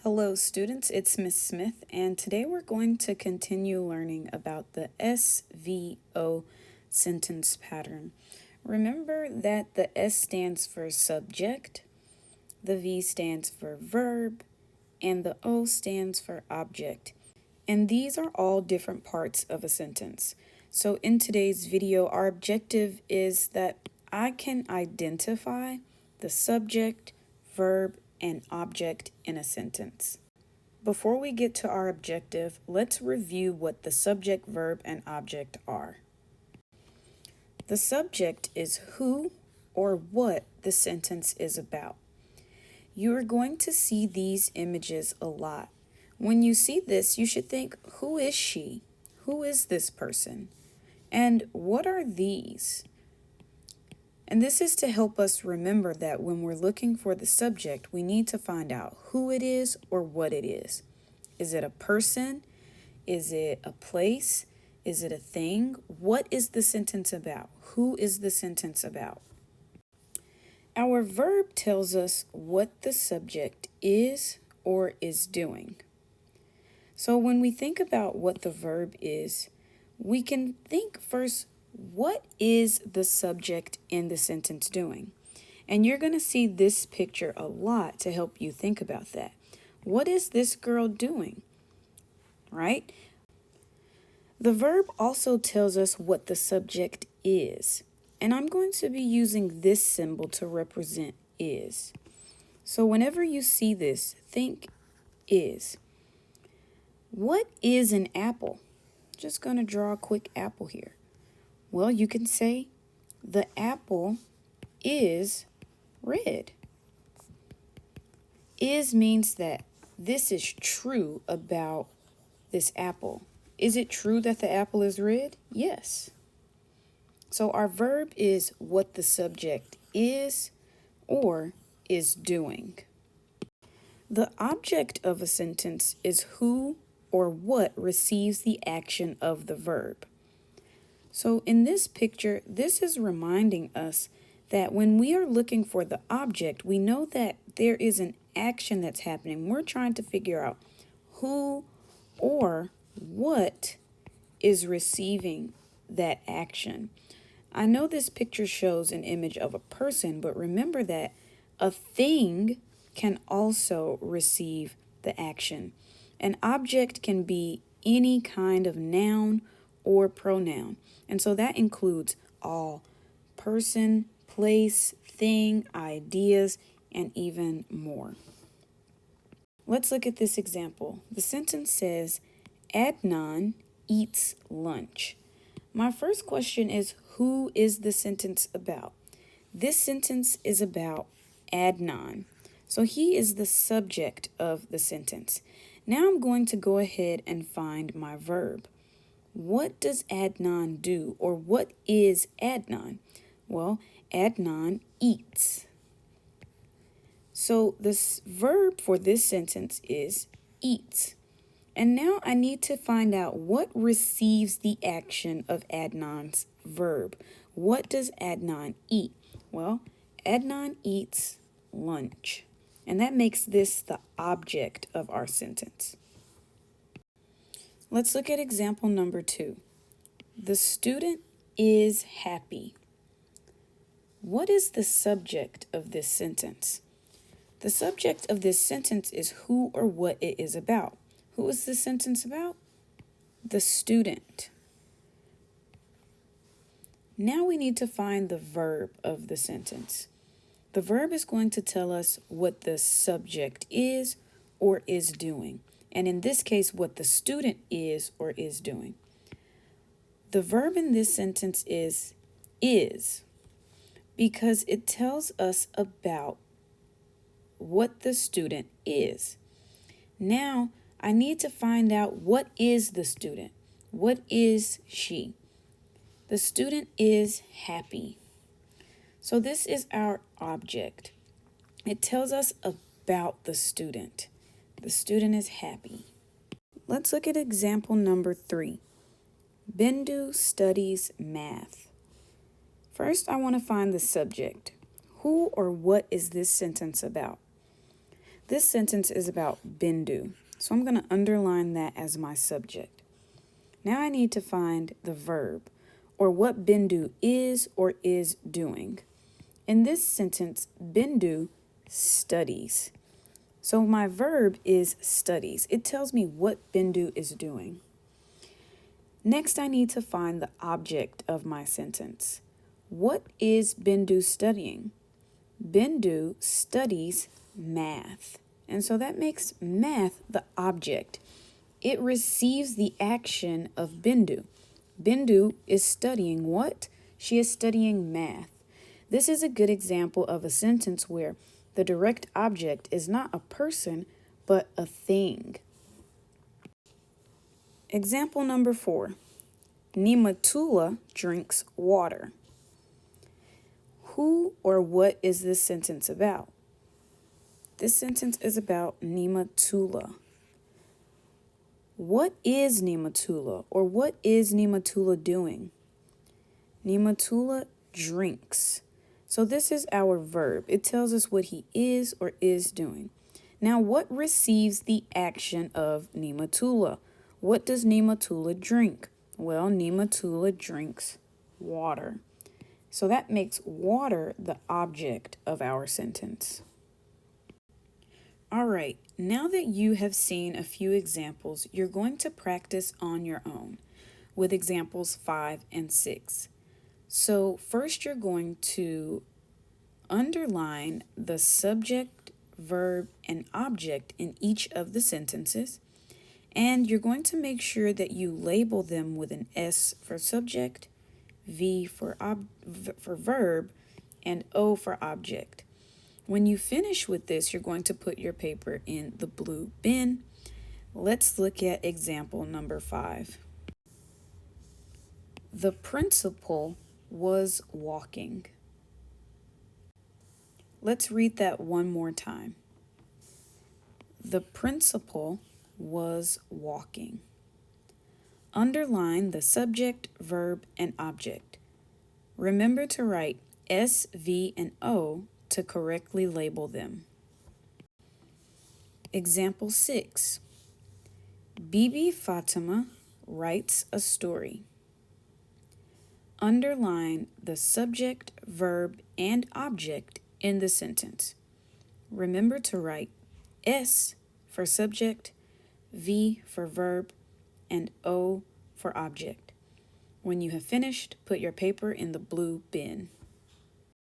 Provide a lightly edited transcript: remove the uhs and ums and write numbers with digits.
Hello students, it's Miss Smith, and today we're going to continue learning about the SVO sentence pattern. Remember that the S stands for subject, the V stands for verb, and the O stands for object. And these are all different parts of a sentence. So in today's video, our objective is that I can identify the subject, verb, and object in a sentence. Before we get to our objective, let's review what the subject, verb, and object are. The subject is who or what the sentence is about. You are going to see these images a lot. When you see this, you should think, who is she? Who is this person? And what are these? And this is to help us remember that when we're looking for the subject, we need to find out who it is or what it is. Is it a person? Is it a place? Is it a thing? What is the sentence about? Who is the sentence about? Our verb tells us what the subject is or is doing. So when we think about what the verb is, we can think first, what is the subject in the sentence doing? And you're going to see this picture a lot to help you think about that. What is this girl doing? Right? The verb also tells us what the subject is. And I'm going to be using this symbol to represent is. So whenever you see this, think is. What is an apple? Just going to draw a quick apple here. Well, you can say the apple is red. Is means that this is true about this apple. Is it true that the apple is red? Yes. So our verb is what the subject is or is doing. The object of a sentence is who or what receives the action of the verb. So in this picture, this is reminding us that when we are looking for the object, we know that there is an action that's happening. We're trying to figure out who or what is receiving that action. I know this picture shows an image of a person, but remember that a thing can also receive the action. An object can be any kind of noun or pronoun. And so that includes all person, place, thing, ideas, and even more. Let's look at this example. The sentence says, Adnan eats lunch. My first question is, who is the sentence about? This sentence is about Adnan. So he is the subject of the sentence. Now I'm going to go ahead and find my verb. What does Adnan do, or what is Adnan? Well, Adnan eats. So this verb for this sentence is eats. And now I need to find out what receives the action of Adnan's verb. What does Adnan eat? Well, Adnan eats lunch. And that makes this the object of our sentence. Let's look at example number 2. The student is happy. What is the subject of this sentence? The subject of this sentence is who or what it is about. Who is this sentence about? The student. Now we need to find the verb of the sentence. The verb is going to tell us what the subject is or is doing. And in this case, what the student is or is doing. The verb in this sentence is because it tells us about what the student is. Now, I need to find out what is the student. What is she? The student is happy. So this is our object. It tells us about the student. The student is happy. Let's look at example number 3. Bindu studies math. First, I want to find the subject. Who or what is this sentence about? This sentence is about Bindu, so I'm going to underline that as my subject. Now I need to find the verb, or what Bindu is or is doing. In this sentence, Bindu studies. So my verb is studies. It tells me what Bindu is doing. Next, I need to find the object of my sentence. What is Bindu studying? Bindu studies math. And so that makes math the object. It receives the action of Bindu. Bindu is studying what? She is studying math. This is a good example of a sentence where the direct object is not a person, but a thing. Example number 4. Nimatula drinks water. Who or what is this sentence about? This sentence is about Nimatula. What is Nimatula, or what is Nimatula doing? Nimatula drinks. So this is our verb. It tells us what he is or is doing. Now, what receives the action of Nimatula? What does Nimatula drink? Well, Nimatula drinks water. So that makes water the object of our sentence. All right, now that you have seen a few examples, you're going to practice on your own with examples 5 and 6. So first you're going to underline the subject, verb, and object in each of the sentences. And you're going to make sure that you label them with an S for subject, V for verb, and O for object. When you finish with this, you're going to put your paper in the blue bin. Let's look at example number 5. The principal was walking. Let's read that one more time. The principal was walking. Underline the subject, verb, and object. Remember to write S, V, and O to correctly label them. Example 6. Bibi Fatima writes a story. Underline the subject, verb, and object in the sentence. Remember to write S for subject, V for verb, and O for object. When you have finished, put your paper in the blue bin.